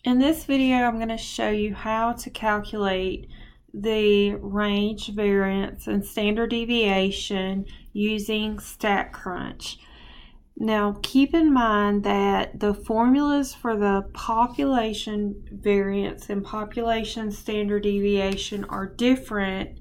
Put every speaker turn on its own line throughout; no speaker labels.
In this video, I'm going to show you how to calculate the range, variance, and standard deviation using StatCrunch. Now, keep in mind that the formulas for the population variance and population standard deviation are different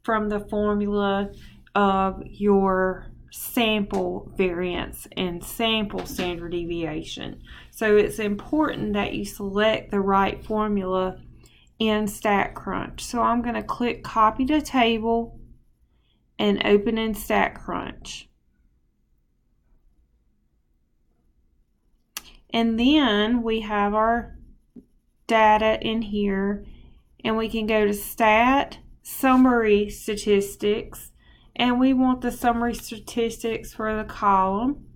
from the formula of your sample variance and sample standard deviation. So it's important that you select the right formula in StatCrunch. So I'm going to click copy to table and open in StatCrunch. And then we have our data in here, and we can go to Stat, Summary Statistics, and we want the summary statistics for the column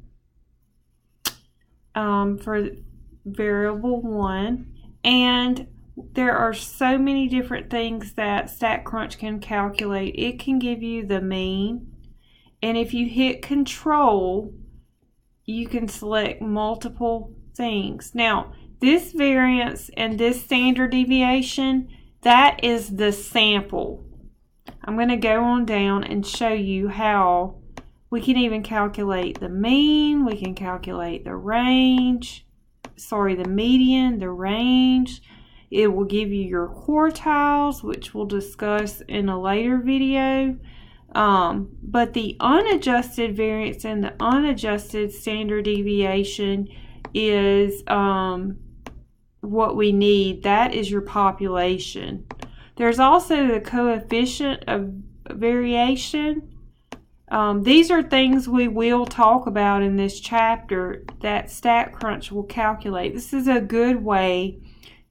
for variable 1. And there are so many different things that StatCrunch can calculate. It can give you the mean, and if you hit Control, you can select multiple things. Now, this variance and this standard deviation, that is the sample. I'm going to go on down and show you how we can even calculate the mean, we can calculate the range, the median, the range. It will give you your quartiles, which we'll discuss in a later video. But the unadjusted variance and the unadjusted standard deviation is what we need. That is your population. There's also the coefficient of variation. These are things we will talk about in this chapter that StatCrunch will calculate. This is a good way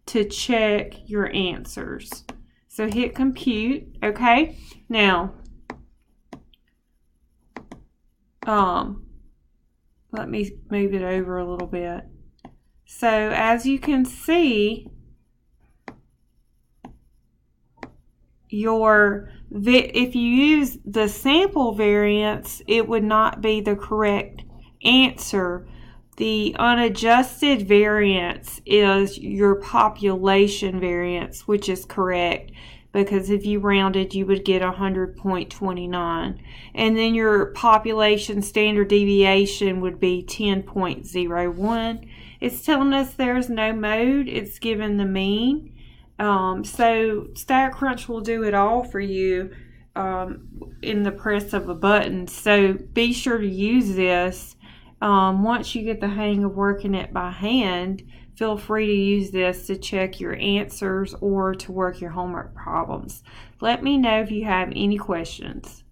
to check your answers. So hit compute, okay? Now, let me move it over a little bit. So as you can see, if you use the sample variance, it would not be the correct answer. The unadjusted variance is your population variance, which is correct, because if you rounded, you would get 100.29. And then your population standard deviation would be 10.01. It's telling us there's no mode. It's given the mean. So StatCrunch will do it all for you in the press of a button. So be sure to use this. Once you get the hang of working it by hand, feel free to use this to check your answers or to work your homework problems. Let me know if you have any questions.